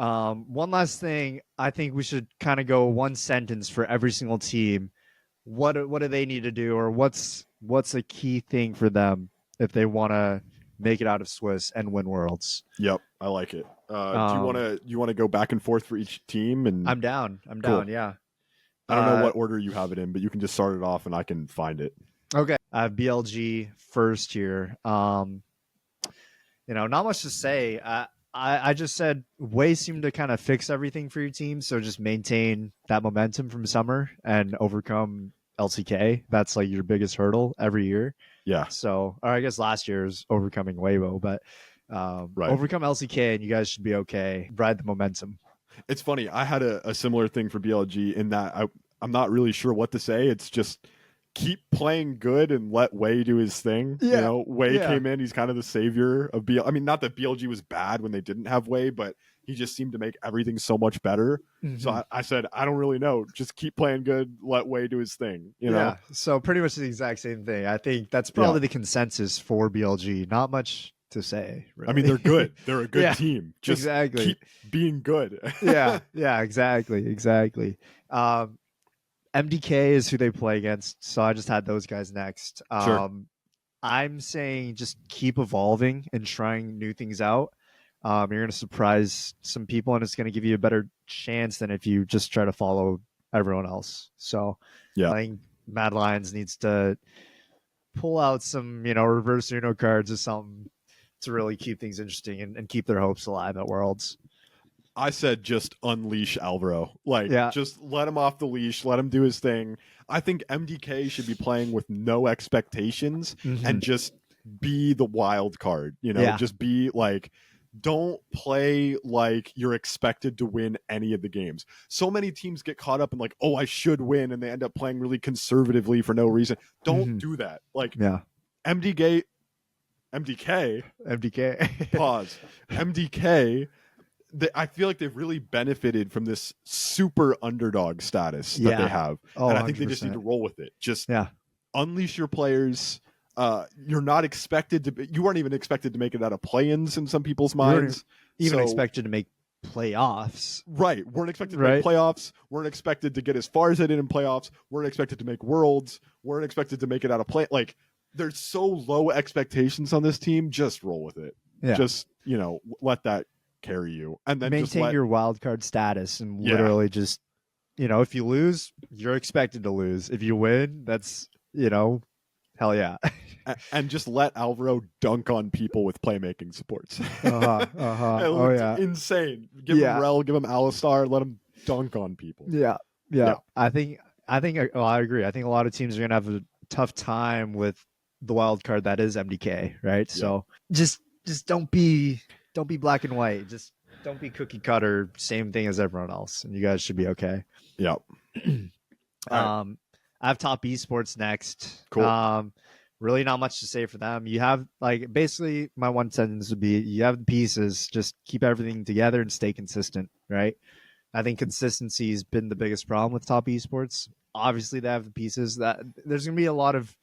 One last thing, I think we should kind of go one sentence for every single team. What do they need to do, or what's a key thing for them if they want to make it out of Swiss and win Worlds? Yep, I like it. Do Um, you want to go back and forth for each team? And I'm down. I'm cool. down. Yeah. I don't know what order you have it in, but you can just start it off and I can find it. Okay. I have BLG first here. Not much to say. I just said Way seemed to kind of fix everything for your team, so just maintain that momentum from summer and overcome LCK. That's like your biggest hurdle every year. Yeah. So, or I guess last year is overcoming Weibo, but Right. overcome LCK and you guys should be okay. Ride the momentum. It's funny. I had a similar thing for BLG in that I'm not really sure what to say. It's just keep playing good and let Wei do his thing. Yeah. You know, Wei came in. He's kind of the savior of BLG. I mean, not that BLG was bad when they didn't have Wei, but he just seemed to make everything so much better. Mm-hmm. So I said, I don't really know. Just keep playing good. Let Wei do his thing. You know? Yeah. So pretty much the exact same thing. I think that's probably the consensus for BLG. Not much to say, really. I mean, they're good. They're a good team. Just keep being good. Yeah, exactly. MDK is who they play against, so I just had those guys next. Sure. I'm saying just keep evolving and trying new things out. You're going to surprise some people, and it's going to give you a better chance than if you just try to follow everyone else. So I think Mad Lions needs to pull out some, reverse Uno cards or something to really keep things interesting and keep their hopes alive at Worlds. I said just unleash Alvaro. Just let him off the leash. Let him do his thing. I think MDK should be playing with no expectations and just be the wild card. Just be like, don't play like you're expected to win any of the games. So many teams get caught up in like, oh, I should win, and they end up playing really conservatively for no reason. Don't do that. MDK. Pause. MDK. I feel like they've really benefited from this super underdog status that they have. And I think 100%. They just need to roll with it. Just unleash your players. You're not expected to you weren't even expected to make it out of play-ins in some people's minds. Even expected to make playoffs. Right. Weren't expected to make playoffs. Weren't expected to get as far as they did in playoffs. Weren't expected to make worlds. Weren't expected to make it out of play. Like, there's so low expectations on this team. Just roll with it. Yeah. Just, let that carry you, and then maintain just your wild card status and literally just, if you lose, you're expected to lose. If you win, that's, hell yeah. And just let Alvaro dunk on people with playmaking supports. Oh yeah, insane. Give him Rel, give him Alistar, let him dunk on people. Yeah. I think I agree. I think a lot of teams are gonna have a tough time with the wild card that is MDK, right? Yeah. So just don't be black and white. Just don't be cookie cutter, same thing as everyone else, and you guys should be okay. Yep. I have Top Esports next. Cool. Really not much to say for them. You have, basically my one sentence would be, you have the pieces, just keep everything together and stay consistent, right? I think consistency has been the biggest problem with Top Esports. Obviously, they have the pieces. That there's going to be a lot of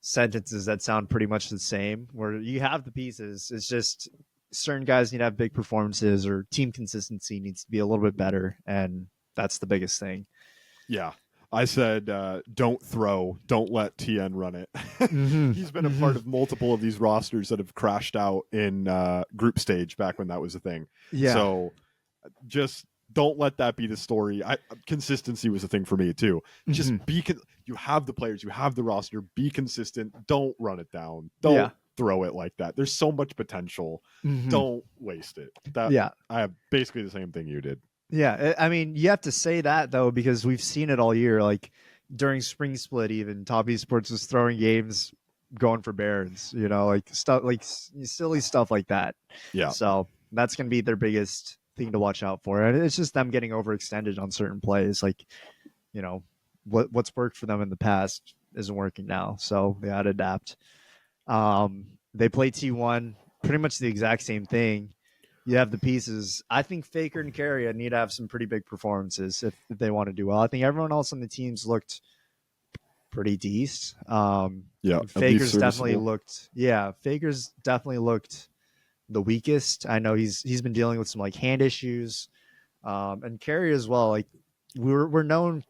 sentences that sound pretty much the same, where you have the pieces. It's just certain guys need to have big performances, or team consistency needs to be a little bit better, and that's the biggest thing. Yeah. I said, don't let TN run it. He's been a part of multiple of these rosters that have crashed out in group stage back when that was a thing. Yeah. So just don't let that be the story. Consistency was a thing for me too. Just you have the players, you have the roster, be consistent. Don't run it down. Don't throw it like that. There's so much potential. Don't waste it. I have basically the same thing you did. Yeah, I mean, you have to say that, though, because we've seen it all year. Like, during Spring Split, even, Top Esports was throwing games going for Barons, stuff like silly stuff like that. Yeah. So that's going to be their biggest thing to watch out for. And it's just them getting overextended on certain plays. Like, what's worked for them in the past isn't working now. So they got to adapt. They play T1, pretty much the exact same thing. You have the pieces. I think Faker and Carrier need to have some pretty big performances if they want to do well. I think everyone else on the teams looked pretty decent. Faker's definitely looked the weakest. I know he's been dealing with some like hand issues, and Carry as well. Like we're known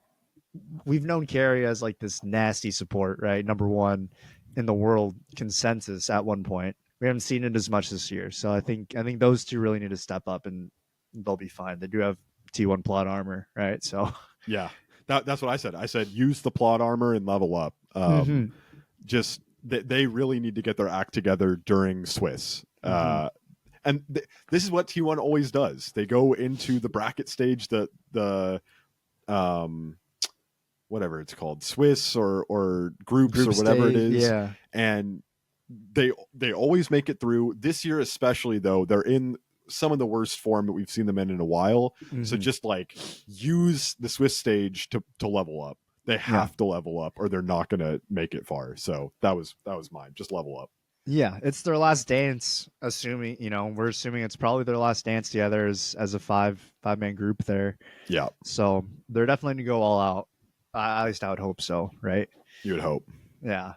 we've known Carry as like this nasty support, right? Number one in the world consensus at one point. We haven't seen it as much this year, so I think those two really need to step up, and they'll be fine. They do have T1 plot armor, right? So Yeah, that's what I said. I said use the plot armor and level up. mm-hmm. Just they really need to get their act together during Swiss. Mm-hmm. And this is what T1 always does. They go into the bracket stage, the whatever it's called, Swiss or groups Group or whatever stage, it is, yeah, and they always make it through. This year especially, though, they're in some of the worst form that we've seen them in a while. mm-hmm. So just like use the Swiss stage to level up. They have to level up, or they're not going to make it far. So that was mine. Just level up. Yeah, it's their last dance. Assuming we're assuming it's probably their last dance together as a five-man group there. Yeah. So they're definitely going to go all out. At least I would hope so, right? You would hope. Yeah.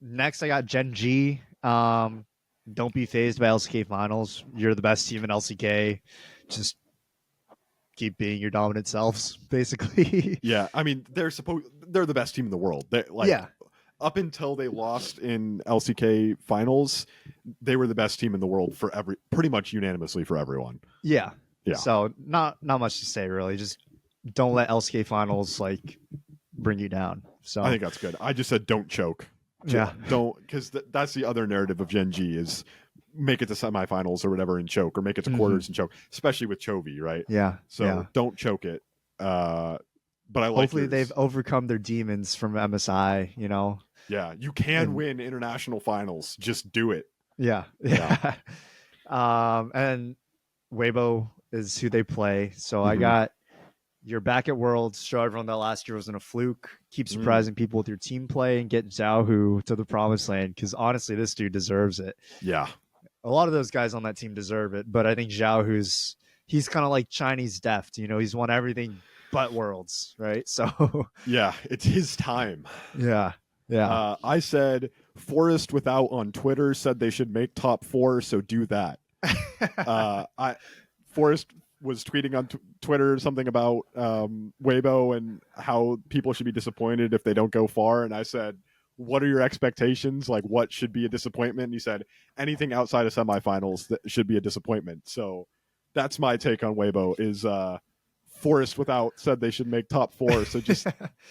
Next I got Gen G. Don't be phased by LCK finals. You're the best team in LCK. Just keep being your dominant selves, basically. Yeah, I mean they're the best team in the world. They like yeah. Up until they lost in LCK finals, they were the best team in the world for pretty much unanimously for everyone. Yeah. Yeah. So not much to say really. Just don't let LCK finals like bring you down. So I think that's good. I just said don't choke. Yeah. Don't, because that's the other narrative of Gen G is make it to semifinals or whatever and choke, or make it to quarters and choke, especially with Chovy, right? Yeah. So don't choke it. But I like hopefully they've overcome their demons from MSI, Yeah, you can win international finals. Just do it. Yeah. And Weibo is who they play. So I got you're back at Worlds. Show everyone that last year wasn't a fluke. Keep surprising people with your team play and get Zhao to the promised land. Because honestly, this dude deserves it. Yeah, a lot of those guys on that team deserve it. But I think Zhao, he's kind of like Chinese deft. He's won everything but Worlds, right? So yeah, it's his time. Yeah. I said Forest Without on Twitter said they should make top 4, so do that. Forest was tweeting on Twitter something about Weibo and how people should be disappointed if they don't go far, and I said, what are your expectations? Like, what should be a disappointment? And he said, anything outside of semifinals that should be a disappointment. So that's my take on Weibo is Forest Without said they should make top 4, so just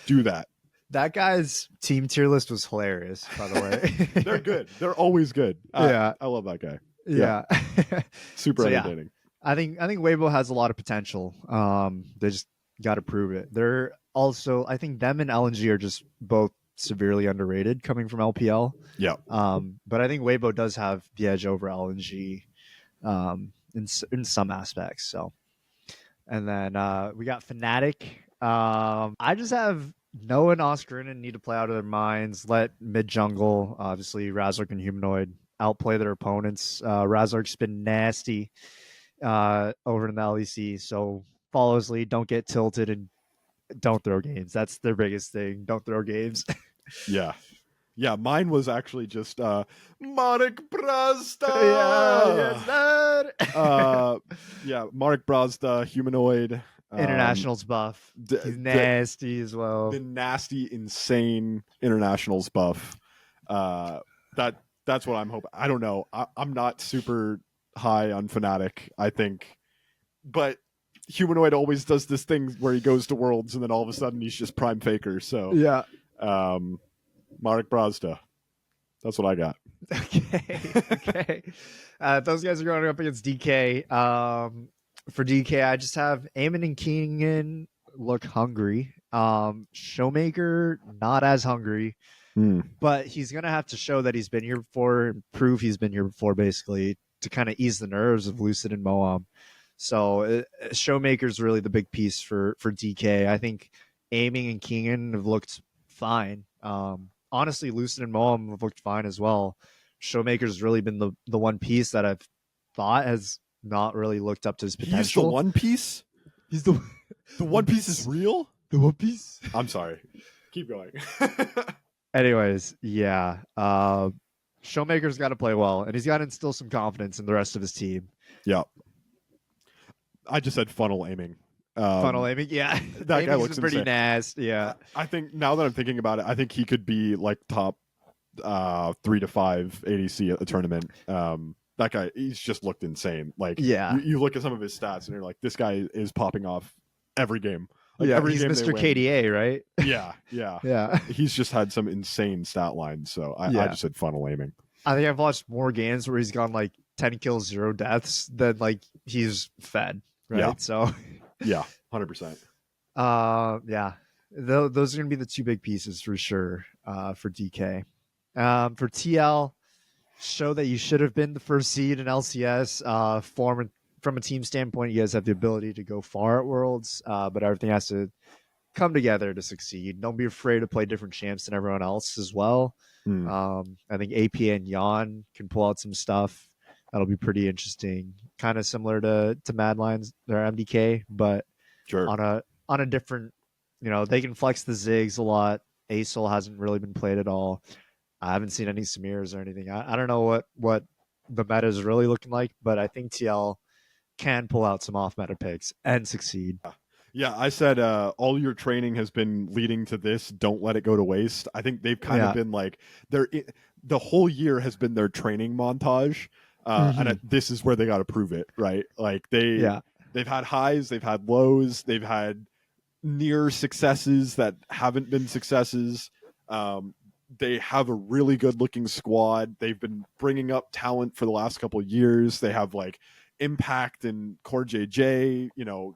do that. That guy's team tier list was hilarious, by the way. They're good. They're always good. I love that guy. Yeah. Super entertaining. I think Weibo has a lot of potential. They just got to prove it. They're also, I think them and LNG are just both severely underrated coming from LPL. Yeah. But I think Weibo does have the edge over LNG in some aspects. So, and then we got Fnatic. I just have Noah and Oscarina need to play out of their minds. Let mid jungle, obviously Razork and Humanoid, outplay their opponents. Razork's been nasty over in the LEC, so follows lead, don't get tilted, and don't throw games. That's their biggest thing. Don't throw games. Yeah. Mine was actually just Marek Brazda. Marek Brazda, Humanoid. Internationals buff. He's nasty as well. The nasty, insane internationals buff. That's what I'm hoping. I don't know. I'm not super high on Fnatic, I think, but Humanoid always does this thing where he goes to Worlds and then all of a sudden he's just Prime Faker. So yeah, Marek Brazda. That's what I got. Okay. Those guys are going up against DK. For DK, I just have Eamon and Keenan look hungry. Showmaker, not as hungry. But he's going to have to show that he's been here before and prove he's been here before, basically, to kind of ease the nerves of Lucid and Moam. So Showmaker's really the big piece for DK. I think Aiming and Keenan have looked fine. Honestly, Lucid and Moam have looked fine as well. Showmaker's really been the one piece that I've thought has not really looked up to his potential. He's the one piece? He's the one piece is real? The One Piece? I'm sorry. Keep going. Anyways, yeah. Showmaker's got to play well, and he's got to instill some confidence in the rest of his team. Yeah. I just said funnel aiming. Funnel aiming, yeah. That guy looks pretty insane. nasty. Yeah. I think now that I'm thinking about it, I think he could be like top 3 to 5 ADC at the tournament. That guy, he's just looked insane. Like, yeah, you look at some of his stats and you're like, this guy is popping off every game. Like, yeah, every he's game Mr. KDA, right? Yeah, yeah, yeah. He's just had some insane stat lines. So I just said funnel aiming. I think I've watched more games where he's gone like 10 kills, 0 deaths than like he's fed. Right. Yeah. So yeah, 100%. Yeah. Those are gonna be the two big pieces for sure. For DK. For TL, show that you should have been the first seed in LCS. From a team standpoint, you guys have the ability to go far at Worlds, but everything has to come together to succeed. Don't be afraid to play different champs than everyone else as well. I think AP and Yon can pull out some stuff that'll be pretty interesting. Kind of similar to Mad Lions or MDK, but sure. on a different, they can flex the Ziggs a lot. Asol hasn't really been played at all. I haven't seen any Samirs or anything. I don't know what the meta is really looking like, but I think TL can pull out some off meta picks and succeed. Yeah, I said all your training has been leading to this. Don't let it go to waste. I think they've kind of been like the whole year has been their training montage, and this is where they got to prove it, right? Like they've had highs, they've had lows, they've had near successes that haven't been successes. They have a really good looking squad. They've been bringing up talent for the last couple of years. They have like Impact and Core JJ,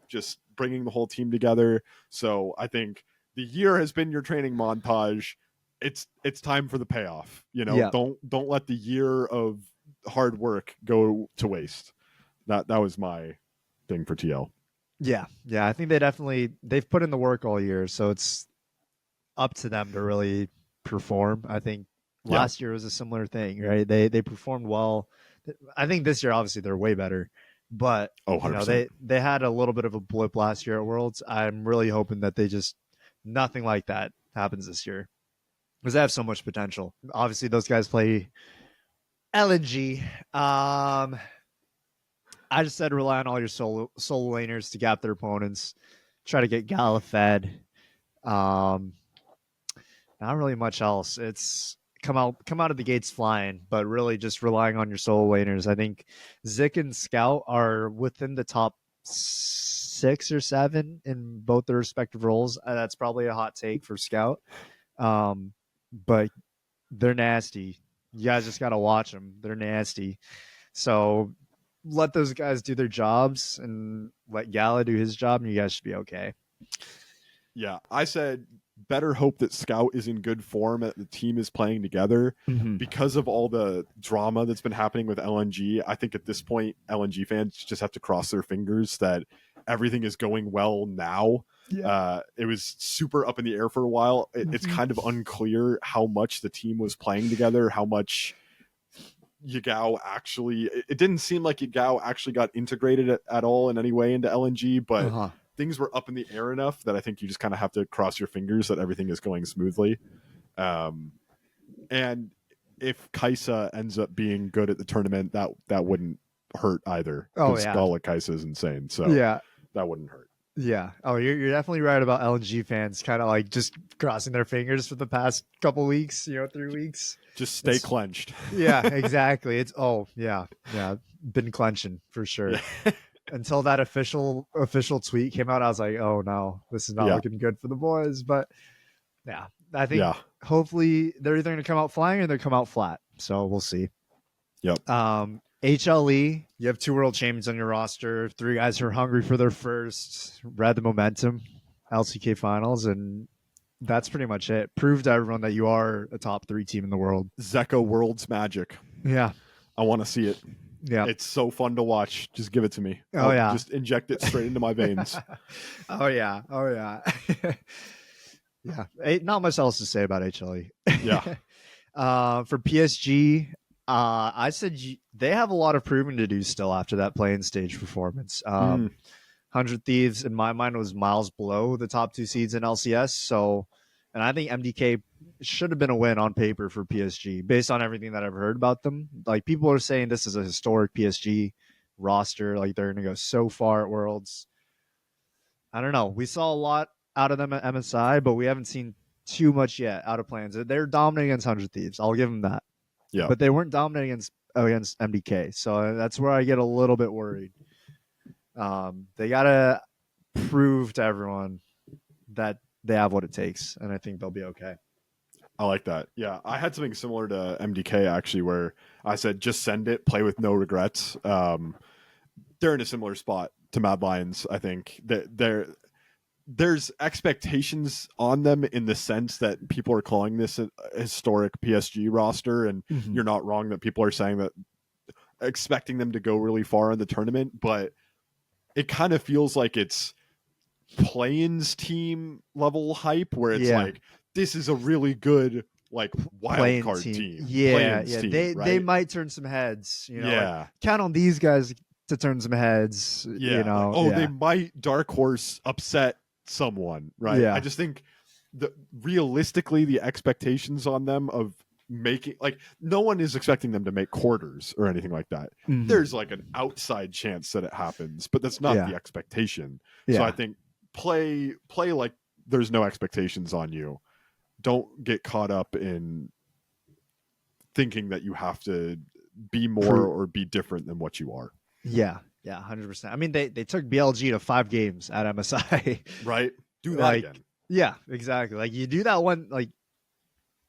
just bringing the whole team together. So I think the year has been your training montage. It's time for the payoff. Don't let the year of hard work go to waste. That was my thing for TL. Yeah. I think they've put in the work all year, so it's up to them to really perform. I think last year was a similar thing, right? They performed well. I think this year, obviously, they're way better. But they had a little bit of a blip last year at Worlds. I'm really hoping that nothing like that happens this year, because they have so much potential. Obviously, those guys play LNG. I just said rely on all your solo laners to gap their opponents. Try to get Gala fed. Not really much else. It's come out of the gates flying, but really just relying on your solo laners. I think Zik and Scout are within the top 6 or 7 in both their respective roles. That's probably a hot take for Scout, but they're nasty. You guys just gotta watch them. They're nasty. So let those guys do their jobs and let Gala do his job, and you guys should be okay. Yeah, I said better hope that Scout is in good form, that the team is playing together because of all the drama that's been happening with LNG. I think at this point, LNG fans just have to cross their fingers that everything is going well now. Yeah. It was super up in the air for a while. It's kind of unclear how much the team was playing together, how much Yagao actually, it didn't seem like Yagao actually got integrated at all in any way into LNG, but things were up in the air enough that I think you just kind of have to cross your fingers that everything is going smoothly. And if Kaisa ends up being good at the tournament, that wouldn't hurt either. Skull at Kaisa is insane. So that wouldn't hurt. Yeah. Oh, you're definitely right about LNG fans kind of like just crossing their fingers for the past couple weeks, 3 weeks. Just stay clenched. Yeah, exactly. Been clenching for sure. Yeah. Until that official tweet came out, I was like, oh no, this is not looking good for the boys. But yeah, I think hopefully they're either going to come out flying or they'll come out flat. So we'll see. Yep. HLE, you have 2 world champions on your roster, 3 guys who are hungry for their first, read the momentum, LCK finals, and that's pretty much it. Prove to everyone that you are a top 3 team in the world. Zeko World's magic. Yeah. I want to see it. Yeah. It's so fun to watch. Just give it to me. I'll just inject it straight into my veins. Oh yeah. Yeah. Not much else to say about HLE. Yeah. For PSG, I said they have a lot of proving to do still after that playing stage performance. 100 Thieves, in my mind, was miles below the top 2 seeds in LCS. So And I think MDK should have been a win on paper for PSG based on everything that I've heard about them. Like people are saying this is a historic PSG roster. Like they're going to go so far at Worlds. I don't know. We saw a lot out of them at MSI, but we haven't seen too much yet out of plans. They're dominating against 100 Thieves. I'll give them that. Yeah. But they weren't dominating against MDK. So that's where I get a little bit worried. They got to prove to everyone that they have what it takes, and I think they'll be okay. I like that. Yeah, I had something similar to MDK actually, where I said just send it, play with no regrets. They're in a similar spot to Mad Lions. I think that there's expectations on them in the sense that people are calling this a historic PSG roster, and you're not wrong that people are saying that, expecting them to go really far in the tournament, but it kind of feels like it's play-ins team level hype where it's like, this is a really good like wild card team. Yeah, team, they might turn some heads. Like, count on these guys to turn some heads. They might dark horse upset someone, right? I just think realistically the expectations on them of making, like, no one is expecting them to make quarters or anything like that. There's like an outside chance that it happens, but that's not the expectation. So I think play like there's no expectations on you. Don't get caught up in thinking that you have to be more or be different than what you are. Yeah, 100%. I mean, they took BLG to 5 games at MSI. Right? Do that again. Yeah, exactly. Like you do that one, like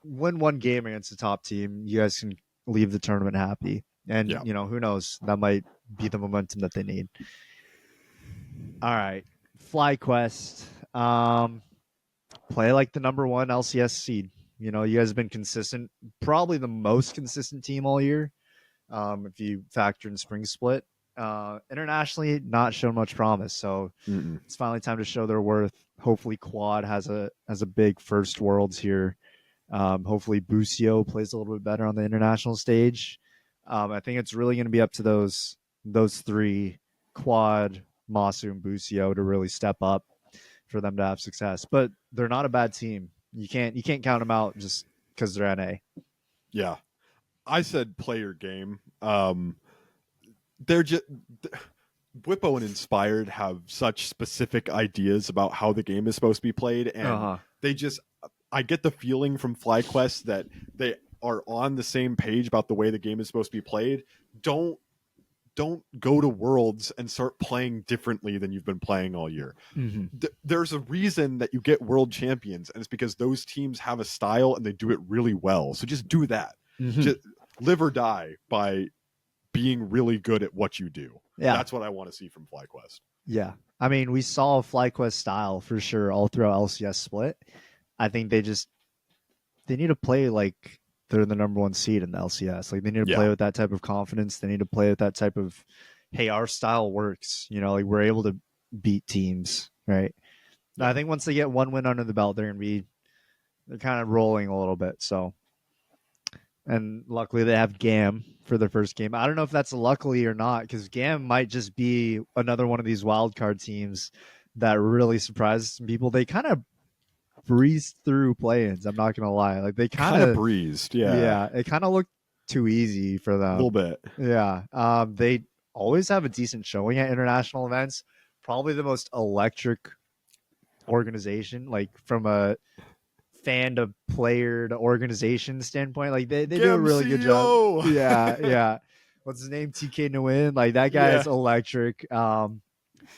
win one game against the top team, you guys can leave the tournament happy. And who knows? That might be the momentum that they need. All right. FlyQuest. Play like the number 1 LCS seed. You guys have been consistent, probably the most consistent team all year. If you factor in spring split. Internationally, not shown much promise. So it's finally time to show their worth. Hopefully Quad has a big first Worlds here. Hopefully Busio plays a little bit better on the international stage. I think it's really going to be up to those 3, Quad, Masu, and Busio, to really step up for them to have success. But they're not a bad team. You can't count them out just because they're NA. Yeah, I said play your game. They're just Whippo and Inspired have such specific ideas about how the game is supposed to be played, and they just, I get the feeling from FlyQuest that they are on the same page about the way the game is supposed to be played. Don't go to Worlds and start playing differently than you've been playing all year. There's a reason that you get world champions, and it's because those teams have a style and they do it really well. So just do that. Just live or die by being really good at what you do. That's what I want to see from FlyQuest. Yeah. I mean, we saw FlyQuest style for sure all throughout LCS split. I think they need to play like they're the number 1 seed in the LCS. Like they need to play with that type of confidence. They need to play with that type of, hey, our style works. Like we're able to beat teams, right? I think once they get 1 win under the belt, they're kind of rolling a little bit. So, and luckily they have GAM for their first game. I don't know if that's luckily or not, because GAM might just be another one of these wildcard teams that really surprises some people. They kind of breezed through play-ins. I'm not gonna lie, like they kind of breezed. It kind of looked too easy for them a little bit. They always have a decent showing at international events. Probably the most electric organization, like from a fan to player to organization standpoint. Like they do a really good job. What's his name? TK Nguyen. Like that guy is electric.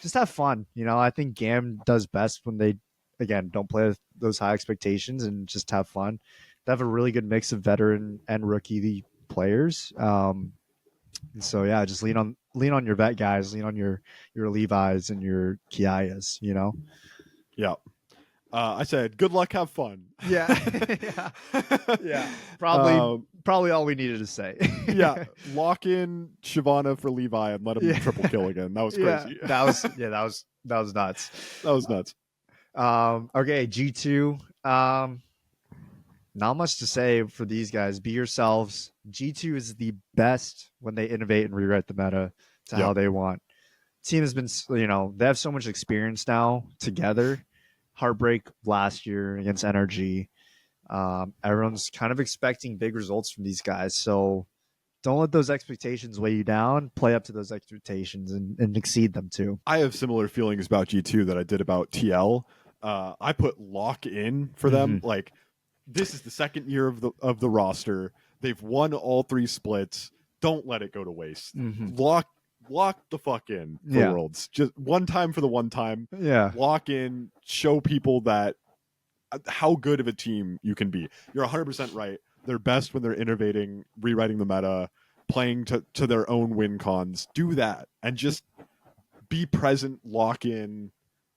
Just have fun. I think GAM does best when they, again, don't play with those high expectations and just have fun. They have a really good mix of veteran and rookie players. So yeah, just lean on your vet guys, lean on your Levi's and your Kiayas, Yeah. I said, good luck, have fun. Yeah. Probably all we needed to say. Lock in Shyvana for Levi and let him triple kill again. That was crazy. That was nuts. That was nuts. Okay, G2. Not much to say for these guys. Be yourselves. G2 is the best when they innovate and rewrite the meta to how they want. Team has been, they have so much experience now together. heartbreak last year against NRG. Everyone's kind of expecting big results from these guys. So don't let those expectations weigh you down. Play up to those expectations and exceed them too. I have similar feelings about G2 that I did about TL. I put lock in for them. Like, this is the second year of the roster. They've won all 3 splits. Don't let it go to waste. Lock the fuck in for Worlds. Just one time for the one time. Yeah. Lock in. Show people that how good of a team you can be. You're 100% right. They're best when they're innovating, rewriting the meta, playing to their own win cons. Do that and just be present. Lock in.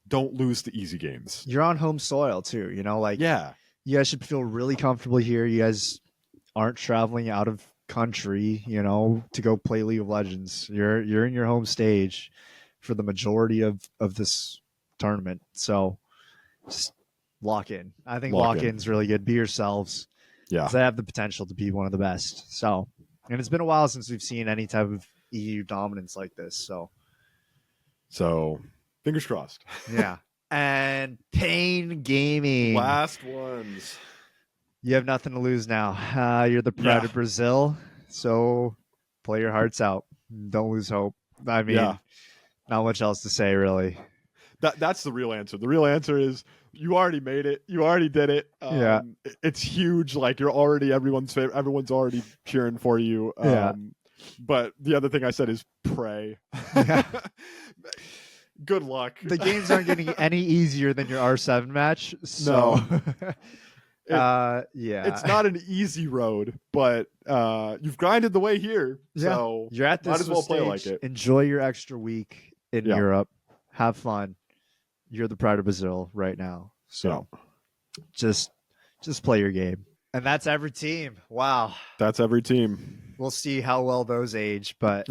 Don't lose the easy games. You're on home soil too. You know, like you guys should feel really comfortable here. You guys aren't traveling out of country, you know, to go play League of Legends. You're in your home stage for the majority of this tournament. So just lock in. I think lock in's really good. Be yourselves. Yeah. They have the potential to be one of the best. So, and it's been a while since we've seen any type of EU dominance like this. So fingers crossed. Yeah. And Pain Gaming. Last ones. You have nothing to lose now. You're the pride of Brazil, so play your hearts out. Don't lose hope. I mean, not much else to say, really. That's the real answer. The real answer is you already made it. You already did it. It's huge. Like, you're already everyone's favorite. Everyone's already cheering for you. But the other thing I said is pray. Good luck. The games aren't getting any easier than your R7 match. So. No. It's not an easy road, but you've grinded the way here. So you're at this might as well stage. Play like it. Enjoy your extra week in Europe. Have fun. You're the pride of Brazil right now. So just play your game. And that's every team. Wow. That's every team. We'll see how well those age, but